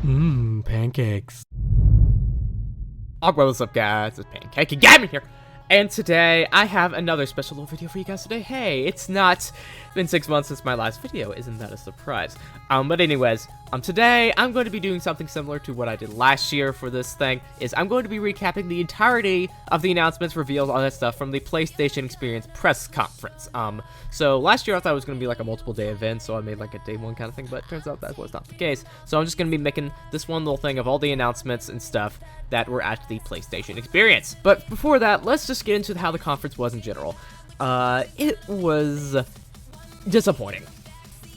Pancakes. What's up, guys? It's Pancake Gammon here. And today, I have another special little video for you guys today. Hey, it's been 6 months since my last video. Isn't that a surprise? But anyways, today, I'm going to be doing something similar to what I did last year for this thing, is I'm going to be recapping the entirety of the announcements, reveals, all that stuff from the PlayStation Experience press conference. So last year I thought it was going to be like a multiple day event, so I made like a day one kind of thing, but it turns out that was not the case. So I'm just going to be making this one little thing of all the announcements and stuff that were at the PlayStation Experience. But before that, let's just get into how the conference was in general. It was disappointing.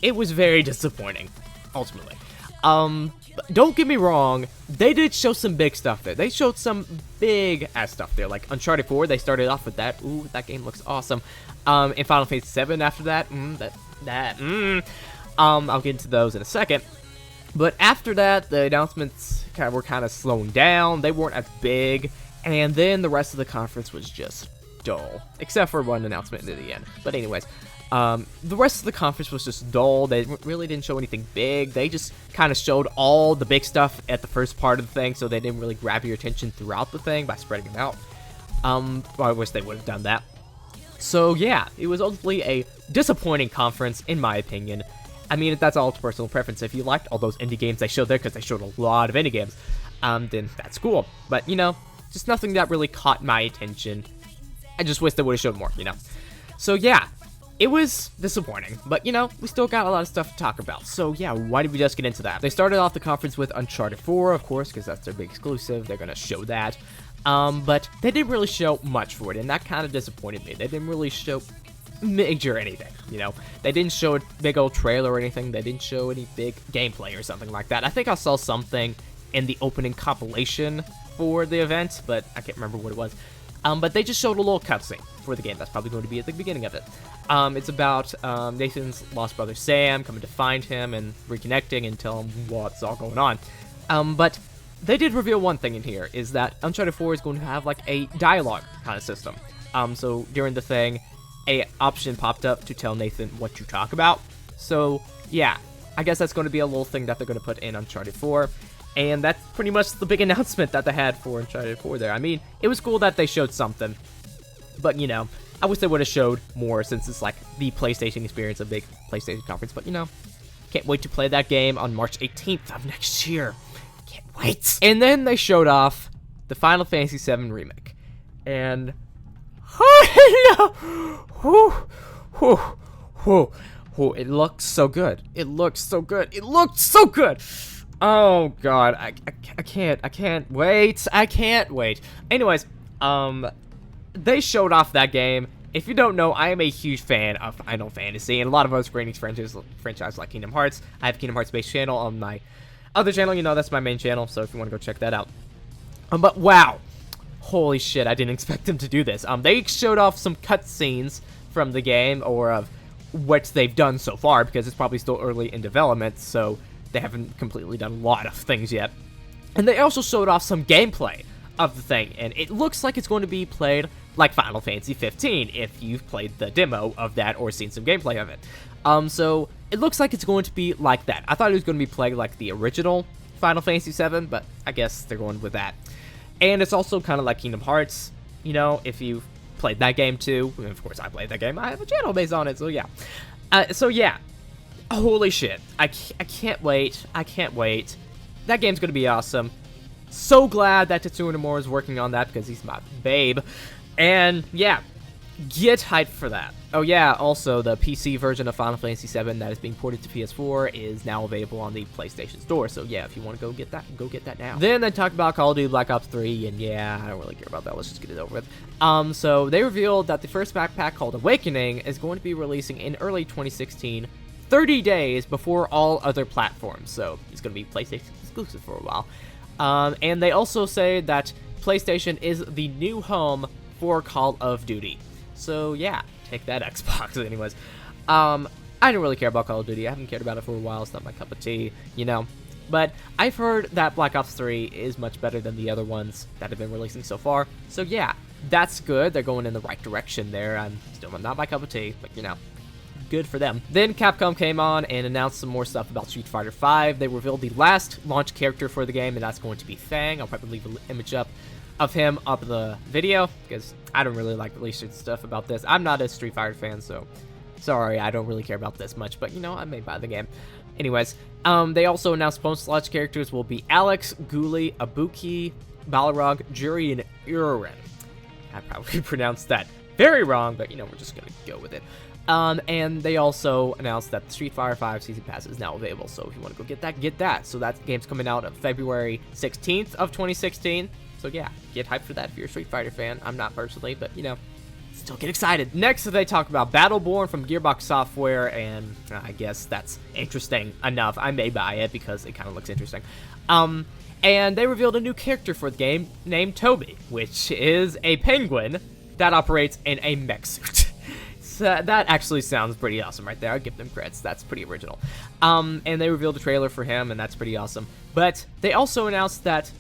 It was very disappointing, ultimately. Don't get me wrong, they did show some big stuff there. They showed some big ass stuff there, like Uncharted 4, they started off with that. Ooh, that game looks awesome. And Final Fantasy 7 after that, I'll get into those in a second. But after that, the announcements were kind of slowing down. They weren't as big, and then the rest of the conference was just dull, except for one announcement at the end. But anyways, the rest of the conference was just dull. They really didn't show anything big. They just kind of showed all the big stuff at the first part of the thing, so they didn't really grab your attention throughout the thing by spreading them out. I wish they would have done that. So yeah, it was ultimately a disappointing conference, in my opinion. I mean, that's all personal preference. If you liked all those indie games they showed there, because they showed a lot of indie games, then that's cool. But, you know, just nothing that really caught my attention. I just wish they would have showed more, you know. So yeah, it was disappointing, but, you know, we still got a lot of stuff to talk about. So yeah, why did we just get into that? They started off the conference with Uncharted 4, of course, because that's their big exclusive. They're going to show that. But they didn't really show much for it, and that kind of disappointed me. They didn't really show major anything, you know. They didn't show a big old trailer or anything. They didn't show any big gameplay or something like that. I think I saw something in the opening compilation for the event, but I can't remember what it was. But they just showed a little cutscene for the game. That's probably going to be at the beginning of it. It's about Nathan's lost brother Sam coming to find him and reconnecting and tell him what's all going on. But they did reveal one thing in here, is that Uncharted 4 is going to have like a dialogue kind of system. So during the thing, a option popped up to tell Nathan what to talk about. So yeah, I guess that's going to be a little thing that they're going to put in Uncharted 4. And that's pretty much the big announcement that they had for Uncharted 4 there. I mean, it was cool that they showed something, but, you know, I wish they would have showed more, since it's like the PlayStation Experience, a big PlayStation conference. But, you know, can't wait to play that game on March 18th of next year. Can't wait. And then they showed off the Final Fantasy 7 remake. And it looks so good. It looks so good. It looked so good. Oh god, I can't wait. I can't wait. Anyways, they showed off that game. If you don't know, I am a huge fan of Final Fantasy and a lot of other Square Enix franchises like Kingdom Hearts. I have a Kingdom Hearts based channel on my other channel. You know, that's my main channel, so if you want to go check that out. But wow, holy shit, I didn't expect them to do this. They showed off some cutscenes from the game, or of what they've done so far, because it's probably still early in development, so they haven't completely done a lot of things yet. And they also showed off some gameplay of the thing, and it looks like it's going to be played like Final Fantasy 15, if you've played the demo of that or seen some gameplay of it. So it looks like it's going to be like that. I thought it was going to be played like the original Final Fantasy 7, but I guess they're going with that. And it's also kind of like Kingdom Hearts, you know, if you've played that game too. And of course, I played that game. I have a channel based on it, so yeah. Holy shit. I can't wait. I can't wait. That game's going to be awesome. So glad that Tetsuya Nomura is working on that, because he's my babe. And yeah, get hyped for that. Oh yeah, also the PC version of Final Fantasy 7 that is being ported to PS4 is now available on the PlayStation Store. So yeah, if you want to go get that now. Then they talked about Call of Duty Black Ops 3, and yeah, I don't really care about that. Let's just get it over with. So they revealed that the first backpack, called Awakening, is going to be releasing in early 2016. 30 days before all other platforms, so it's going to be PlayStation exclusive for a while. And they also say that PlayStation is the new home for Call of Duty. So yeah, take that, Xbox. Anyways, I didn't really care about Call of Duty. I haven't cared about it for a while. It's not my cup of tea, you know. But I've heard that Black Ops 3 is much better than the other ones that have been releasing so far. So yeah, that's good. They're going in the right direction there. I'm still not my cup of tea, but you know. good for them. Then Capcom came on and announced some more stuff about Street Fighter V. They revealed the last launch character for the game, and that's going to be Fang. I'll probably leave an image up of him up in the video, because I don't really like releasing stuff about this. I'm not a Street Fighter fan, so sorry, I don't really care about this much, but you know, I may buy the game. Anyways, they also announced post-launch characters will be Alex, Ghoulie, Ibuki, Balrog, Juri, and Urin. I probably pronounced that very wrong, but you know, we're just gonna go with it. And they also announced that the Street Fighter V Season Pass is now available, so if you want to go get that. So that game's coming out on February 16th of 2016. So yeah, get hyped for that if you're a Street Fighter fan. I'm not personally, but you know, still get excited. Next, they talk about Battleborn from Gearbox Software, and I guess that's interesting enough. I may buy it because it kind of looks interesting. And they revealed a new character for the game named Toby, which is a penguin that operates in a mech suit. So that actually sounds pretty awesome right there. I'll give them credits. That's pretty original. And they revealed a trailer for him, and that's pretty awesome. But they also announced that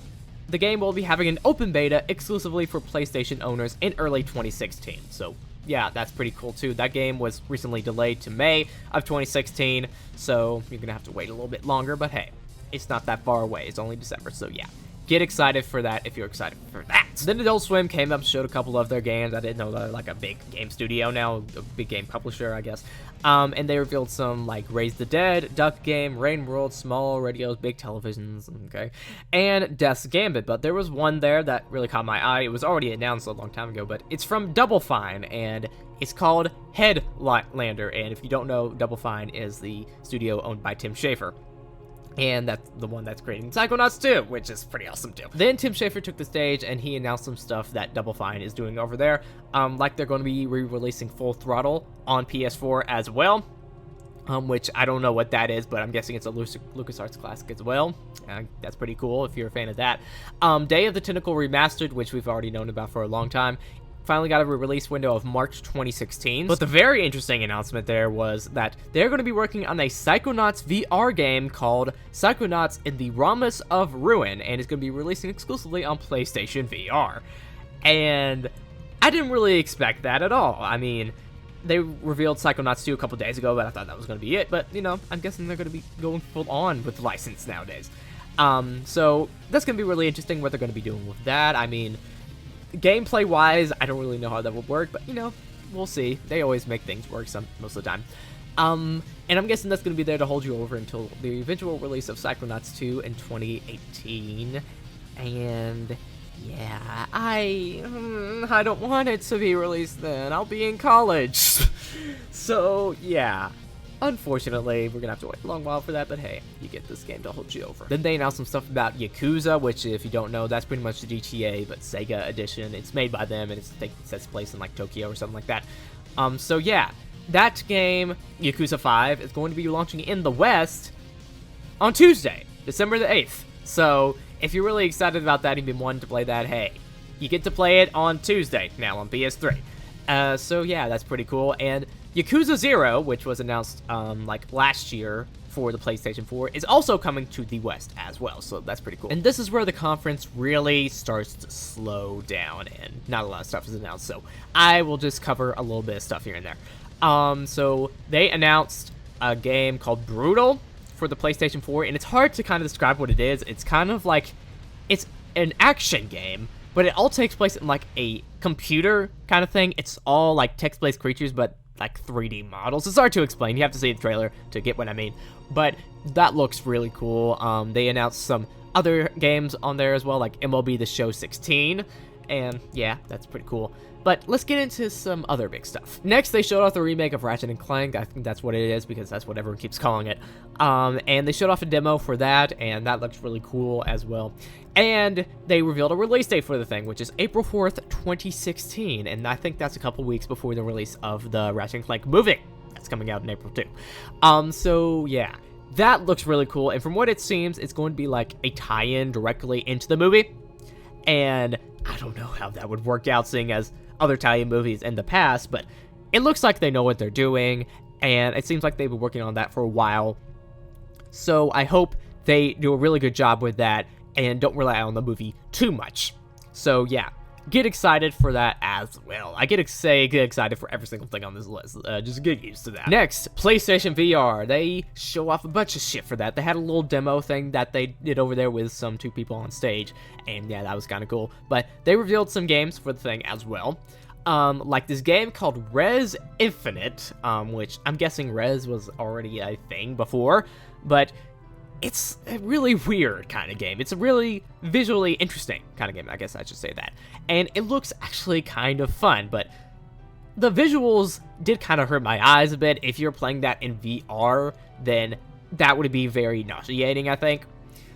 the game will be having an open beta exclusively for PlayStation owners in early 2016. So yeah, that's pretty cool too. That game was recently delayed to May of 2016, so you're gonna have to wait a little bit longer, but hey, it's not that far away. It's only December, so yeah. Get excited for that if you're excited for that. Then Adult Swim came up, showed a couple of their games. I didn't know they're like a big game studio now, a big game publisher, I guess. And they revealed some like Raise the Dead, Duck Game, Rain World, Small Radios, Big Televisions, okay, and Death's Gambit. But there was one there that really caught my eye. It was already announced a long time ago, but it's from Double Fine, and it's called Headlander. And if you don't know, Double Fine is the studio owned by Tim Schafer. And that's the one that's creating Psychonauts 2, which is pretty awesome too. Then Tim Schafer took the stage and he announced some stuff that Double Fine is doing over there. Like they're going to be re-releasing Full Throttle on PS4 as well. Which I don't know what that is, but I'm guessing it's a LucasArts classic as well. That's pretty cool if you're a fan of that. Day of the Tentacle Remastered, which we've already known about for a long time, finally got a release window of March 2016. But the very interesting announcement there was that they're going to be working on a Psychonauts VR game called Psychonauts in the Realms of Ruin, and it's going to be releasing exclusively on PlayStation VR. And I didn't really expect that at all. I mean, they revealed Psychonauts 2 a couple days ago, but I thought that was going to be it. But, you know, I'm guessing they're going to be going full on with the license nowadays. So that's going to be really interesting what they're going to be doing with that. I mean, gameplay-wise, I don't really know how that will work, but, you know, we'll see. They always make things work most of the time. And I'm guessing that's going to be there to hold you over until the eventual release of Psychonauts 2 in 2018. And yeah, I don't want it to be released then. I'll be in college. So, yeah. Unfortunately, we're gonna have to wait a long while for that, but hey, you get this game to hold you over. Then they announced some stuff about Yakuza, which, if you don't know, that's pretty much the GTA, but Sega edition. It's made by them, and it sets place in, like, Tokyo or something like that. So yeah, that game, Yakuza 5, is going to be launching in the West on Tuesday, December the 8th. So, if you're really excited about that and you've been wanting to play that, hey, you get to play it on Tuesday, now on PS3. So yeah, that's pretty cool, and Yakuza 0, which was announced, like, last year for the PlayStation 4, is also coming to the West as well, so that's pretty cool. And this is where the conference really starts to slow down, and not a lot of stuff is announced, so I will just cover a little bit of stuff here and there. So they announced a game called Brutal for the PlayStation 4, and it's hard to kind of describe what it is. It's kind of like, it's an action game, but it all takes place in, like, a computer kind of thing. It's all, like, text-based creatures, but like 3D models. It's hard to explain. You have to see the trailer to get what I mean. But that looks really cool. They announced some other games on there as well, like MLB The Show 16. And yeah, that's pretty cool. But let's get into some other big stuff. Next, they showed off the remake of Ratchet & Clank. I think that's what it is, because that's what everyone keeps calling it. And they showed off a demo for that, and that looks really cool as well. And they revealed a release date for the thing, which is April 4th, 2016. And I think that's a couple weeks before the release of the Ratchet & Clank movie. That's coming out in April too. So yeah, that looks really cool. And from what it seems, it's going to be like a tie-in directly into the movie. And I don't know how that would work out, seeing as other tie-in movies in the past, but it looks like they know what they're doing, and it seems like they've been working on that for a while. So I hope they do a really good job with that and don't rely on the movie too much. So yeah, get excited for that as well. I get excited for every single thing on this list. Just get used to that. Next, PlayStation VR. They show off a bunch of shit for that. They had a little demo thing that they did over there with some 2 people on stage, and yeah, that was kind of cool. But they revealed some games for the thing as well. Like this game called Res Infinite, which I'm guessing Res was already a thing before, but it's a really weird kind of game. It's a really visually interesting kind of game, I guess I should say that. And it looks actually kind of fun, but the visuals did kind of hurt my eyes a bit. If you're playing that in VR, then that would be very nauseating, I think.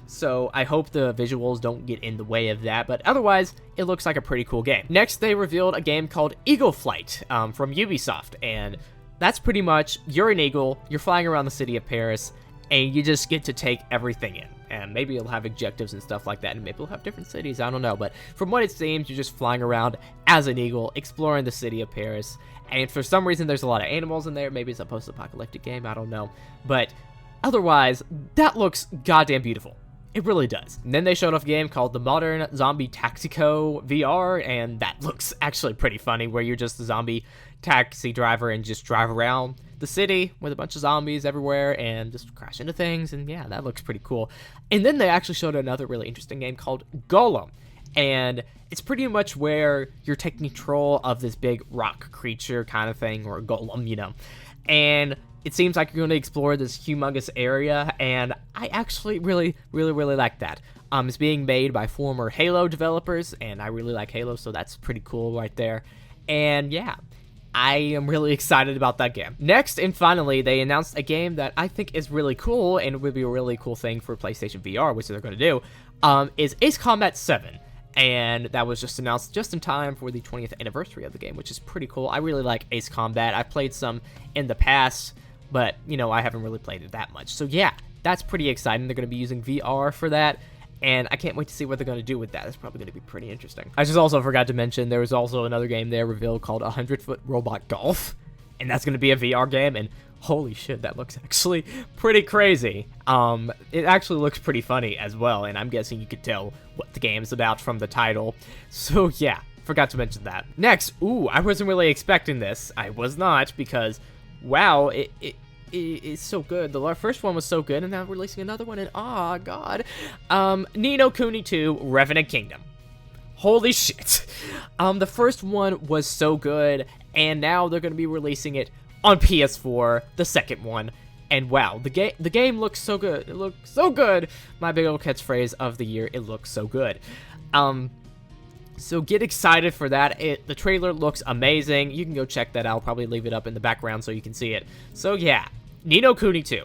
So I hope the visuals don't get in the way of that, but otherwise, it looks like a pretty cool game. Next, they revealed a game called Eagle Flight from Ubisoft, and that's pretty much, you're an eagle, you're flying around the city of Paris, and you just get to take everything in. And maybe you'll have objectives and stuff like that, and maybe you'll have different cities, I don't know. But from what it seems, you're just flying around as an eagle, exploring the city of Paris. And for some reason, there's a lot of animals in there. Maybe it's a post-apocalyptic game, I don't know. But otherwise, that looks goddamn beautiful. It really does. And then they showed off a game called The Modern Zombie Taxico VR, and that looks actually pretty funny, where you're just a zombie taxi driver and just drive around the city with a bunch of zombies everywhere and just crash into things, and yeah, that looks pretty cool. And then they actually showed another really interesting game called Golem, and it's pretty much where you're taking control of this big rock creature kind of thing, or a golem, you know, and it seems like you're going to explore this humongous area, and I actually really like that. It's being made by former Halo developers, and I really like Halo, so that's pretty cool right there. And yeah, I am really excited about that game. Next, and finally, they announced a game that I think is really cool, and would be a really cool thing for PlayStation VR, which they're going to do, is Ace Combat 7. And that was just announced just in time for the 20th anniversary of the game, which is pretty cool. I really like Ace Combat. I've played some in the past, but, you know, I haven't really played it that much. So, yeah, that's pretty exciting. They're going to be using VR for that, and I can't wait to see what they're going to do with that. It's probably going to be pretty interesting. I just also forgot to mention there was also another game there revealed called 100-Foot Robot Golf, and that's going to be a VR game, and holy shit, that looks actually pretty crazy. It actually looks pretty funny as well, and I'm guessing you could tell what the game's about from the title. So, yeah, forgot to mention that. Next, I wasn't really expecting this. I was not, because wow, it's so good. The first one was so good, and now we're releasing another one, and oh god. Ni no Kuni 2 Revenant Kingdom. Holy shit. The first one was so good, and now they're going to be releasing it on PS4, the second one. And wow, the game looks so good. It looks so good. My big old catchphrase of the year, it looks so good. So get excited for that. The trailer looks amazing. You can go check that out. I'll probably leave it up in the background so you can see it. So yeah, Ni no Kuni 2.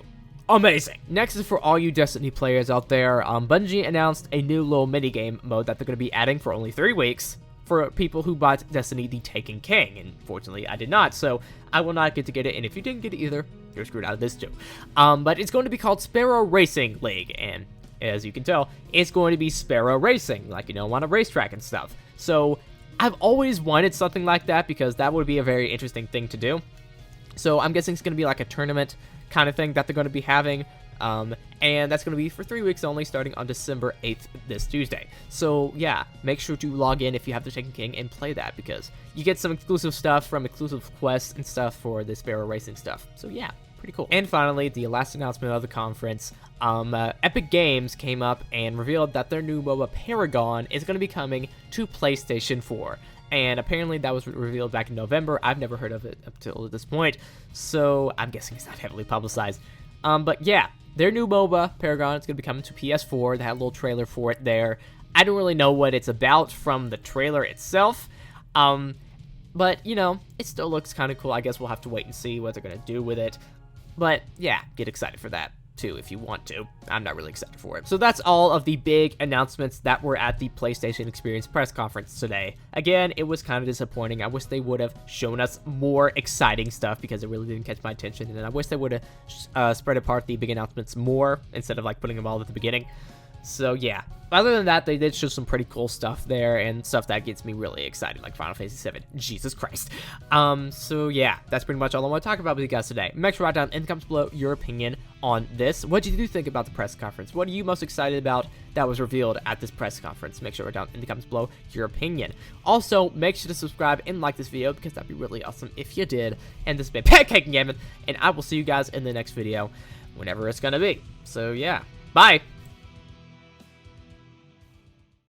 Amazing. Next is for all you Destiny players out there. Bungie announced a new little minigame mode that they're going to be adding for only 3 weeks for people who bought Destiny The Taken King. And fortunately, I did not, so I will not get to get it. And if you didn't get it either, you're screwed out of this too. But it's going to be called Sparrow Racing League, and as you can tell, it's going to be Sparrow Racing, like, you know, on a racetrack and stuff. So I've always wanted something like that, because that would be a very interesting thing to do. So I'm guessing it's going to be like a tournament kind of thing that they're going to be having. And that's going to be for 3 weeks only, starting on December 8th, this Tuesday. So yeah, make sure to log in if you have the Taken King and play that, because you get some exclusive stuff from exclusive quests and stuff for the Sparrow Racing stuff. So yeah, pretty cool. And finally, the last announcement of the conference, Epic Games came up and revealed that their new MOBA Paragon is going to be coming to PlayStation 4. And apparently that was revealed back in November. I've never heard of it up till this point, so I'm guessing it's not heavily publicized. But yeah, their new MOBA, Paragon, is going to be coming to PS4. They had a little trailer for it there. I don't really know what it's about from the trailer itself. But, you know, it still looks kind of cool. I guess we'll have to wait and see what they're going to do with it. But yeah, get excited for that too if you want to. I'm not really excited for it. So that's all of the big announcements that were at the PlayStation Experience press conference today. Again, it was kind of disappointing. I wish they would have shown us more exciting stuff, because it really didn't catch my attention, and I wish they would have spread apart the big announcements more instead of like putting them all at the beginning. So yeah, other than that, they did show some pretty cool stuff there and stuff that gets me really excited, like Final Fantasy VII. Jesus Christ. So yeah, that's pretty much all I want to talk about with you guys today. Make sure to write down in the comments below your opinion on this. What did you think about the press conference? What are you most excited about that was revealed at this press conference? Make sure to write down in the comments below your opinion. Also, make sure to subscribe and like this video because that'd be really awesome if you did. And this has been Pancake Gaming, and I will see you guys in the next video, whenever it's gonna be. So yeah, bye.